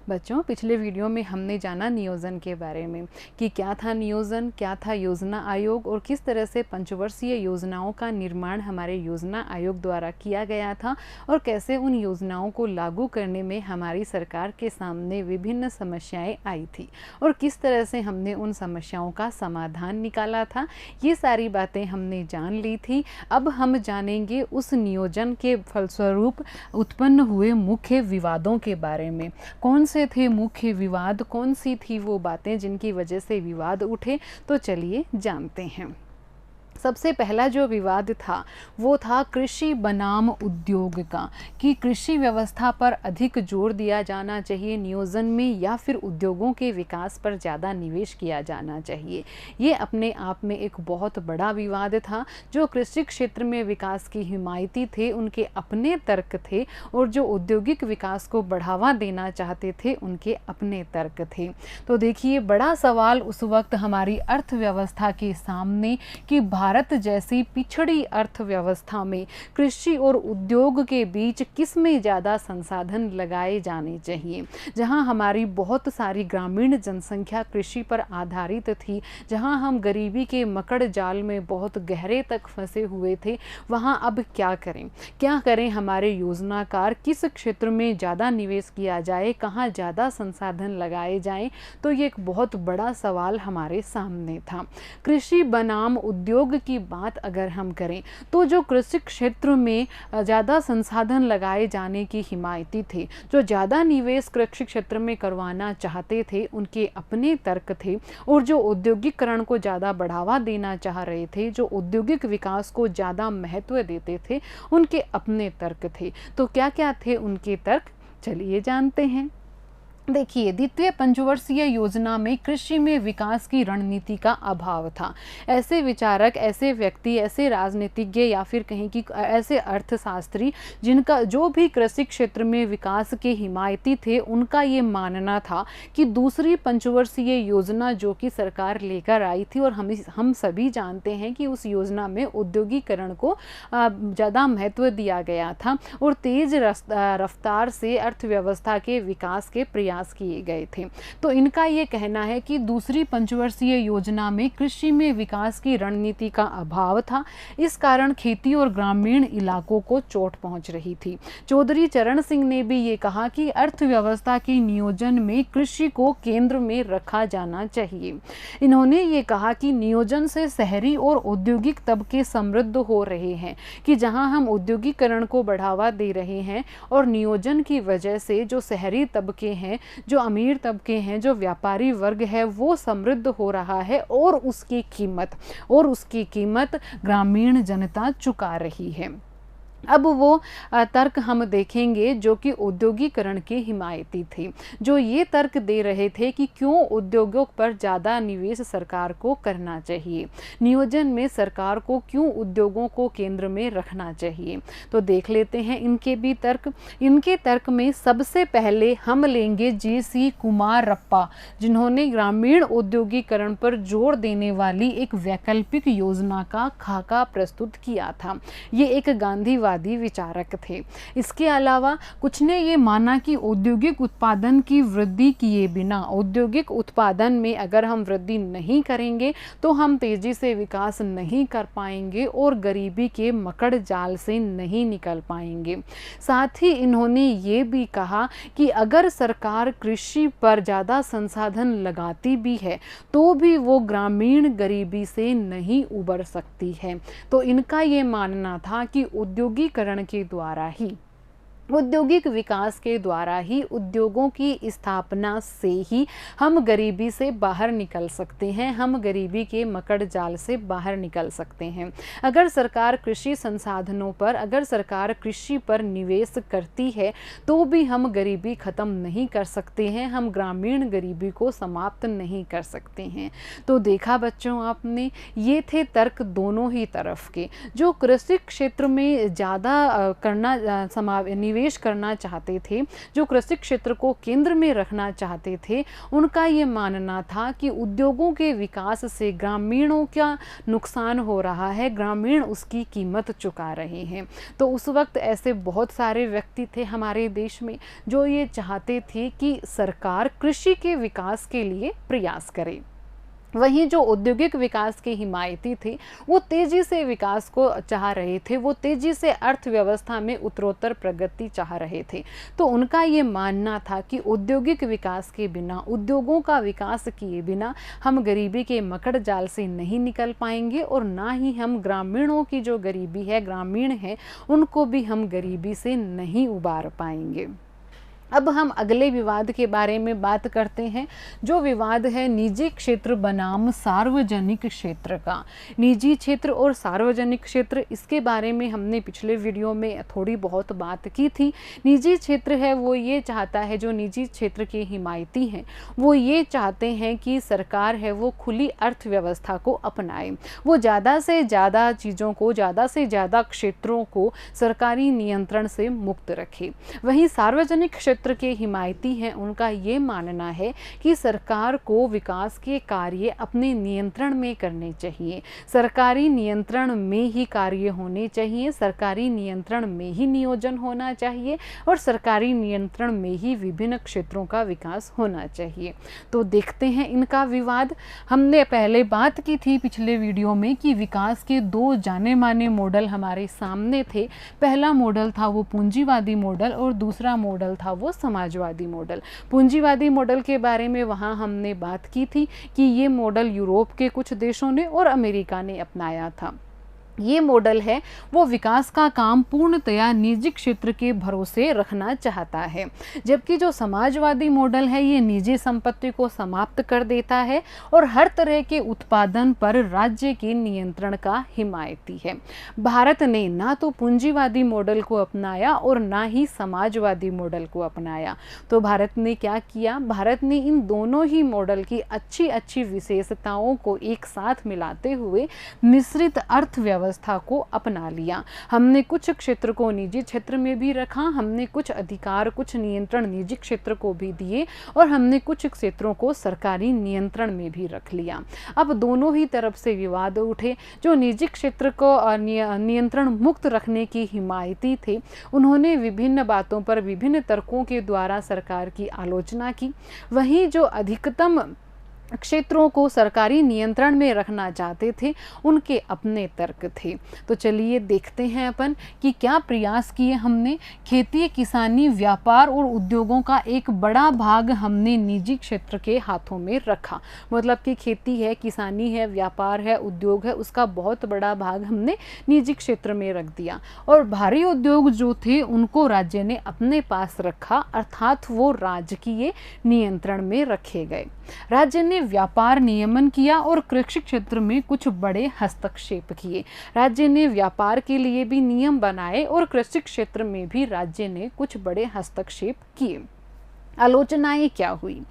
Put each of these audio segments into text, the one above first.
बच्चों, पिछले वीडियो में हमने जाना नियोजन के बारे में कि क्या था नियोजन, क्या था योजना आयोग और किस तरह से पंचवर्षीय योजनाओं का निर्माण हमारे योजना आयोग द्वारा किया गया था और कैसे उन योजनाओं को लागू करने में हमारी सरकार के सामने विभिन्न समस्याएं आई थी और किस तरह से हमने उन समस्याओं का समाधान निकाला था। ये सारी बातें हमने जान ली थी। अब हम जानेंगे उस नियोजन के फलस्वरूप उत्पन्न हुए मुख्य विवादों के बारे में। कौन से थे मुख्य विवाद, कौन सी थी वो बातें जिनकी वजह से विवाद उठे, तो चलिए जानते हैं। सबसे पहला जो विवाद था वो था कृषि बनाम उद्योग का, कि कृषि व्यवस्था पर अधिक जोर दिया जाना चाहिए नियोजन में या फिर उद्योगों के विकास पर ज़्यादा निवेश किया जाना चाहिए। ये अपने आप में एक बहुत बड़ा विवाद था। जो कृषि क्षेत्र में विकास की हिमायती थे उनके अपने तर्क थे और जो औद्योगिक विकास को बढ़ावा देना चाहते थे उनके अपने तर्क थे। तो देखिए, बड़ा सवाल उस वक्त हमारी अर्थव्यवस्था के सामने कि भारत जैसी पिछड़ी अर्थव्यवस्था में कृषि और उद्योग के बीच किस में ज़्यादा संसाधन लगाए जाने चाहिए। जहां हमारी बहुत सारी ग्रामीण जनसंख्या कृषि पर आधारित थी, जहां हम गरीबी के मकड़ जाल में बहुत गहरे तक फंसे हुए थे, वहां अब क्या करें हमारे योजनाकार, किस क्षेत्र में ज़्यादा निवेश किया जाए, कहाँ ज़्यादा संसाधन लगाए जाएं। तो ये एक बहुत बड़ा सवाल हमारे सामने था। कृषि बनाम उद्योग की बात अगर हम करें तो जो कृषि क्षेत्र में ज़्यादा संसाधन लगाए जाने की हिमायती थे, जो ज़्यादा निवेश कृषि क्षेत्र में करवाना चाहते थे, उनके अपने तर्क थे। और जो औद्योगिकरण को ज़्यादा बढ़ावा देना चाह रहे थे, जो औद्योगिक विकास को ज़्यादा महत्व देते थे, उनके अपने तर्क थे। तो क्या क्या थे उनके तर्क, चलिए जानते हैं। देखिए, द्वितीय पंचवर्षीय योजना में कृषि में विकास की रणनीति का अभाव था। ऐसे विचारक, ऐसे व्यक्ति, ऐसे राजनीतिज्ञ या फिर कहें कि ऐसे अर्थशास्त्री जिनका जो भी कृषि क्षेत्र में विकास के हिमायती थे, उनका ये मानना था कि दूसरी पंचवर्षीय योजना जो कि सरकार लेकर आई थी, और हम सभी जानते हैं कि उस योजना में औद्योगिकरण को ज़्यादा महत्व दिया गया था और तेज रफ्तार से अर्थव्यवस्था के विकास के प्रयास किए गए थे। तो इनका ये कहना है कि दूसरी पंचवर्षीय योजना में कृषि में विकास की रणनीति का अभाव था। इस कारण खेती और ग्रामीण इलाकों को चोट पहुंच रही थी। चौधरी चरण सिंह ने भी ये कहा कि अर्थव्यवस्था के नियोजन में कृषि को केंद्र में रखा जाना चाहिए। इन्होंने ये कहा कि नियोजन से शहरी और औद्योगिक तबके समृद्ध हो रहे हैं, कि जहां हम औद्योगिकरण को बढ़ावा दे रहे हैं और नियोजन की वजह से जो शहरी तबके हैं, जो अमीर तबके हैं, जो व्यापारी वर्ग है, वो समृद्ध हो रहा है और उसकी कीमत ग्रामीण जनता चुका रही है। अब वो तर्क हम देखेंगे जो कि औद्योगिकरण के हिमायती थे, जो ये तर्क दे रहे थे कि क्यों उद्योगों पर ज़्यादा निवेश सरकार को करना चाहिए, नियोजन में सरकार को क्यों उद्योगों को केंद्र में रखना चाहिए। तो देख लेते हैं इनके भी तर्क। इनके तर्क में सबसे पहले हम लेंगे JC कुमारप्पा, जिन्होंने ग्रामीण औद्योगिकरण पर जोर देने वाली एक वैकल्पिक योजना का खाका प्रस्तुत किया था। ये एक गांधीवादी विचारक थे। इसके अलावा कुछ ने ये माना कि औद्योगिक उत्पादन की वृद्धि किए बिना, औद्योगिक उत्पादन में अगर हम वृद्धि नहीं करेंगे तो हम तेजी से विकास नहीं कर पाएंगे और गरीबी के मकड़ जाल से नहीं निकल पाएंगे। साथ ही इन्होंने ये भी कहा कि अगर सरकार कृषि पर ज़्यादा संसाधन लगाती भी है तो भी वो ग्रामीण गरीबी से नहीं उबर सकती है। तो इनका ये मानना था कि औद्योगिकरण के द्वारा ही, औद्योगिक विकास के द्वारा ही, उद्योगों की स्थापना से ही हम गरीबी से बाहर निकल सकते हैं, हम गरीबी के मकड़ जाल से बाहर निकल सकते हैं। अगर सरकार कृषि संसाधनों पर, अगर सरकार कृषि पर निवेश करती है तो भी हम गरीबी ख़त्म नहीं कर सकते हैं, हम ग्रामीण गरीबी को समाप्त नहीं कर सकते हैं। तो देखा बच्चों आपने, ये थे तर्क दोनों ही तरफ के। जो कृषि क्षेत्र में ज़्यादा करना निवेश निवेश करना चाहते थे, जो कृषि क्षेत्र को केंद्र में रखना चाहते थे, उनका ये मानना था कि उद्योगों के विकास से ग्रामीणों का नुकसान हो रहा है, ग्रामीण उसकी कीमत चुका रहे हैं। तो उस वक्त ऐसे बहुत सारे व्यक्ति थे हमारे देश में जो ये चाहते थे कि सरकार कृषि के विकास के लिए प्रयास करे। वहीं जो औद्योगिक विकास के हिमायती थे वो तेजी से विकास को चाह रहे थे, वो तेजी से अर्थव्यवस्था में उत्तरोत्तर प्रगति चाह रहे थे। तो उनका ये मानना था कि औद्योगिक विकास के बिना, उद्योगों का विकास किए बिना हम गरीबी के मकड़ जाल से नहीं निकल पाएंगे और ना ही हम ग्रामीणों की जो गरीबी है, ग्रामीण है, उनको भी हम गरीबी से नहीं उबार पाएंगे। अब हम अगले विवाद के बारे में बात करते हैं, जो विवाद है निजी क्षेत्र बनाम सार्वजनिक क्षेत्र का। निजी क्षेत्र और सार्वजनिक क्षेत्र, इसके बारे में हमने पिछले वीडियो में थोड़ी बहुत बात की थी। निजी क्षेत्र है वो ये चाहता है, जो निजी क्षेत्र के हिमायती हैं वो ये चाहते हैं कि सरकार है वो खुली अर्थव्यवस्था को अपनाए, वो ज़्यादा से ज़्यादा चीज़ों को, ज़्यादा से ज़्यादा क्षेत्रों को सरकारी नियंत्रण से मुक्त रखे। वहीं सार्वजनिक क्षेत्र के हिमायती हैं, उनका ये मानना है कि सरकार को विकास के कार्य अपने नियंत्रण में करने चाहिए, सरकारी नियंत्रण में ही कार्य होने चाहिए, सरकारी नियंत्रण में ही नियोजन होना चाहिए और सरकारी नियंत्रण में ही विभिन्न क्षेत्रों का विकास होना चाहिए। तो देखते हैं इनका विवाद। हमने पहले बात की थी पिछले वीडियो में कि विकास के दो जाने माने मॉडल हमारे सामने थे। पहला मॉडल था वो पूंजीवादी मॉडल और दूसरा मॉडल था वो समाजवादी मॉडल। पूंजीवादी मॉडल के बारे में वहाँ हमने बात की थी कि ये मॉडल यूरोप के कुछ देशों ने और अमेरिका ने अपनाया था। ये मॉडल है वो विकास का काम पूर्णतया निजी क्षेत्र के भरोसे रखना चाहता है, जबकि जो समाजवादी मॉडल है ये निजी संपत्ति को समाप्त कर देता है और हर तरह के उत्पादन पर राज्य के नियंत्रण का हिमायती है। भारत ने ना तो पूंजीवादी मॉडल को अपनाया और ना ही समाजवादी मॉडल को अपनाया। तो भारत ने क्या किया, भारत ने इन दोनों ही मॉडल की अच्छी अच्छी विशेषताओं को एक साथ मिलाते हुए मिश्रित अर्थव्यवस्था को अपना लिया। हमने कुछ क्षेत्र को निजी क्षेत्र में भी रखा, हमने कुछ अधिकार, कुछ नियंत्रण निजी क्षेत्र को भी दिए और हमने कुछ क्षेत्रों को सरकारी नियंत्रण में भी रख लिया। अब दोनों ही तरफ से विवाद उठे। जो निजी क्षेत्र को नियंत्रण मुक्त रखने की हिमायती थे, उन्होंने विभिन्न बातों पर विभिन्न तर्कों के द्वारा सरकार की आलोचना की। वहीं जो अधिकतम क्षेत्रों को सरकारी नियंत्रण में रखना चाहते थे, उनके अपने तर्क थे। तो चलिए देखते हैं अपन कि क्या प्रयास किए हमने। खेती, किसानी, व्यापार और उद्योगों का एक बड़ा भाग हमने निजी क्षेत्र के हाथों में रखा। मतलब कि खेती है, किसानी है, व्यापार है, उद्योग है, उसका बहुत बड़ा भाग हमने निजी क्षेत्र में रख दिया और भारी उद्योग जो थे उनको राज्य ने अपने पास रखा, अर्थात वो राजकीय नियंत्रण में रखे गए। राज्य ने व्यापार नियमन किया और कृषि क्षेत्र में कुछ बड़े हस्तक्षेप किए। राज्य ने व्यापार के लिए भी नियम बनाए और कृषि क्षेत्र में भी राज्य ने कुछ बड़े हस्तक्षेप किए। आलोचनाएं क्या हुई?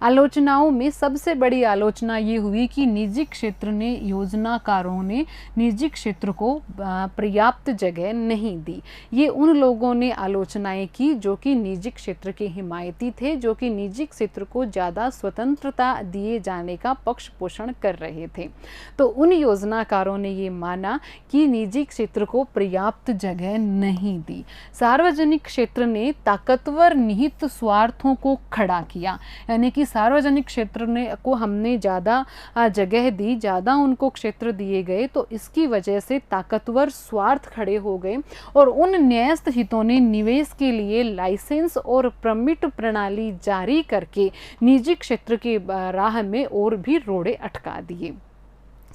आलोचनाओं में सबसे बड़ी आलोचना ये हुई कि निजी क्षेत्र ने, योजनाकारों ने निजी क्षेत्र को पर्याप्त जगह नहीं दी। ये उन लोगों ने आलोचनाएं की जो कि निजी क्षेत्र के हिमायती थे, जो कि निजी क्षेत्र को ज़्यादा स्वतंत्रता दिए जाने का पक्ष पोषण कर रहे थे। तो उन योजनाकारों ने ये माना कि निजी क्षेत्र को पर्याप्त जगह नहीं दी। सार्वजनिक क्षेत्र ने ताकतवर निहित स्वार्थों को खड़ा किया, यानी कि सार्वजनिक क्षेत्र ने को हमने ज़्यादा जगह दी, ज़्यादा उनको क्षेत्र दिए गए, तो इसकी वजह से ताकतवर स्वार्थ खड़े हो गए और उन न्यस्त हितों ने निवेश के लिए लाइसेंस और परमिट प्रणाली जारी करके निजी क्षेत्र के राह में और भी रोड़े अटका दिए।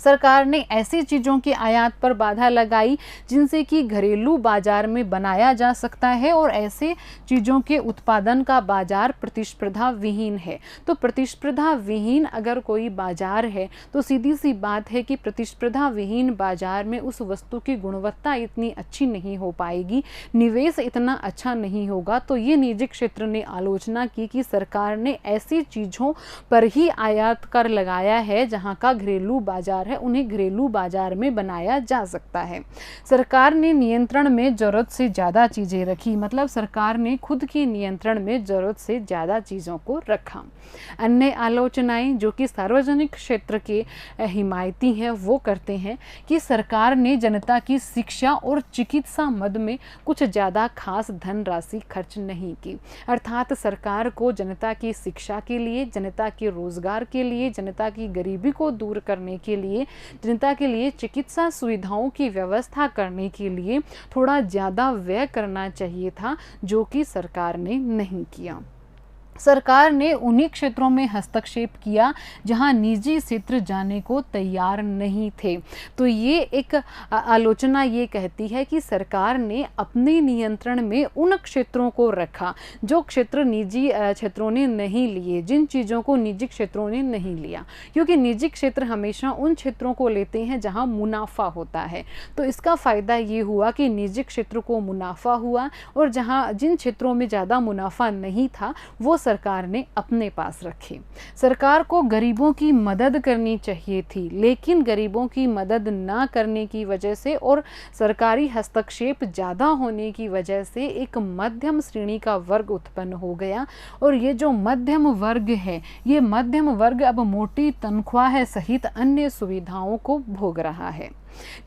सरकार ने ऐसी चीज़ों के आयात पर बाधा लगाई जिनसे कि घरेलू बाजार में बनाया जा सकता है और ऐसे चीज़ों के उत्पादन का बाजार प्रतिस्पर्धा विहीन है। तो प्रतिस्पर्धा विहीन अगर कोई बाजार है तो सीधी सी बात है कि प्रतिस्पर्धा विहीन बाजार में उस वस्तु की गुणवत्ता इतनी अच्छी नहीं हो पाएगी, निवेश इतना अच्छा नहीं होगा। तो ये निजी क्षेत्र ने आलोचना की कि सरकार ने ऐसी चीज़ों पर ही आयात कर लगाया है जहाँ का घरेलू बाजार है उन्हें घरेलू बाजार में बनाया जा सकता है। सरकार ने नियंत्रण में ज़रूरत से ज़्यादा चीज़ें रखी, मतलब सरकार ने खुद के नियंत्रण में ज़रूरत से ज़्यादा चीज़ों को रखा। अन्य आलोचनाएं जो कि सार्वजनिक क्षेत्र के हिमायती हैं वो करते हैं कि सरकार ने जनता की शिक्षा और चिकित्सा मद में कुछ ज़्यादा खास धनराशि खर्च नहीं की, अर्थात सरकार को जनता की शिक्षा के लिए, जनता के रोजगार के लिए, जनता की गरीबी को दूर करने के लिए, जनता के लिए चिकित्सा सुविधाओं की व्यवस्था करने के लिए थोड़ा ज़्यादा व्यय करना चाहिए था, जो कि सरकार ने नहीं किया। सरकार ने उन्हीं क्षेत्रों में हस्तक्षेप किया जहां निजी क्षेत्र जाने को तैयार नहीं थे। तो ये एक आलोचना ये कहती है कि सरकार ने अपने नियंत्रण में उन क्षेत्रों को रखा जो क्षेत्र निजी क्षेत्रों ने नहीं लिए, जिन चीज़ों को निजी क्षेत्रों ने नहीं लिया, क्योंकि निजी क्षेत्र हमेशा उन क्षेत्रों को लेते हैं जहां मुनाफा होता है। तो इसका फ़ायदा ये हुआ कि निजी क्षेत्र को मुनाफा हुआ और जहां जिन क्षेत्रों में ज़्यादा मुनाफा नहीं था वो सरकार ने अपने पास रखे। सरकार को गरीबों की मदद करनी चाहिए थी, लेकिन गरीबों की मदद ना करने की वजह से और सरकारी हस्तक्षेप ज़्यादा होने की वजह से एक मध्यम श्रेणी का वर्ग उत्पन्न हो गया। और ये जो मध्यम वर्ग है, ये मध्यम वर्ग अब मोटी तनख्वाह सहित अन्य सुविधाओं को भोग रहा है।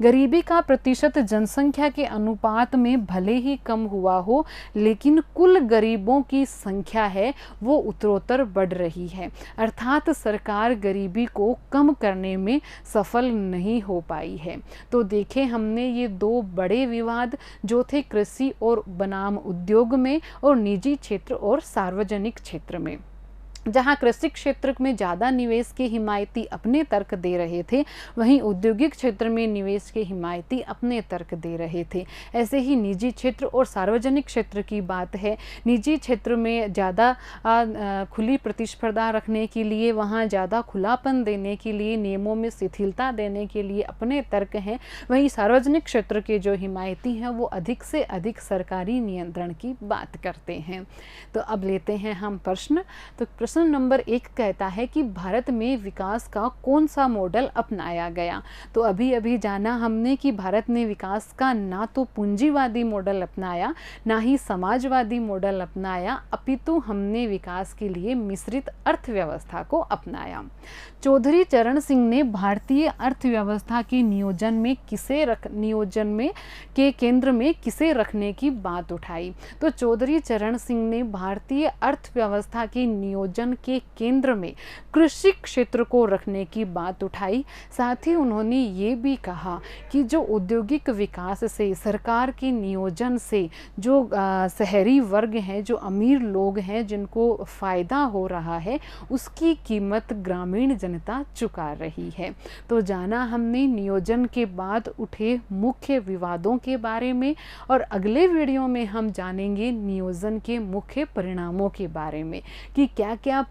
गरीबी का प्रतिशत जनसंख्या के अनुपात में भले ही कम हुआ हो, लेकिन कुल गरीबों की संख्या है वो उत्तरोत्तर बढ़ रही है, अर्थात सरकार गरीबी को कम करने में सफल नहीं हो पाई है। तो देखें हमने ये दो बड़े विवाद जो थे कृषि और बनाम उद्योग में और निजी क्षेत्र और सार्वजनिक क्षेत्र में। जहां कृषि क्षेत्र में ज़्यादा निवेश के हिमायती अपने तर्क दे रहे थे, वहीं औद्योगिक क्षेत्र में निवेश के हिमायती अपने तर्क दे रहे थे। ऐसे ही निजी क्षेत्र और सार्वजनिक क्षेत्र की बात है। निजी क्षेत्र में ज़्यादा खुली प्रतिस्पर्धा रखने के लिए, वहां ज़्यादा खुलापन देने के लिए, नियमों में शिथिलता देने के लिए अपने तर्क हैं। वहीं सार्वजनिक क्षेत्र के जो हिमायती हैं वो अधिक से अधिक सरकारी नियंत्रण की बात करते हैं। तो अब लेते हैं हम प्रश्न। तो प्रश्न नंबर 1 कहता है कि भारत में विकास का कौन सा मॉडल अपनाया गया। तो अभी अभी जाना हमने कि भारत ने विकास का ना तो पूंजीवादी मॉडल अपनाया, ना ही समाजवादी मॉडल अपनाया, अपितु हमने विकास के लिए मिश्रित अर्थव्यवस्था को अपनाया। चौधरी चरण सिंह ने भारतीय अर्थव्यवस्था के नियोजन के केंद्र में किसे रखने की बात उठाई। तो चौधरी चरण सिंह ने भारतीय अर्थव्यवस्था के नियोजन के केंद्र में कृषि क्षेत्र को रखने की बात उठाई। साथ ही उन्होंने ये भी कहा कि जो औद्योगिक विकास से, सरकार के नियोजन से जो शहरी वर्ग हैं, जो अमीर लोग हैं, जिनको फ़ायदा हो रहा है, उसकी कीमत ग्रामीण जनता चुका रही है। तो जाना हमने नियोजन के बाद उठे मुख्य विवादों के बारे में, और अगले वीडियो में हम जानेंगे नियोजन के मुख्य परिणामों के बारे में कि क्या क्या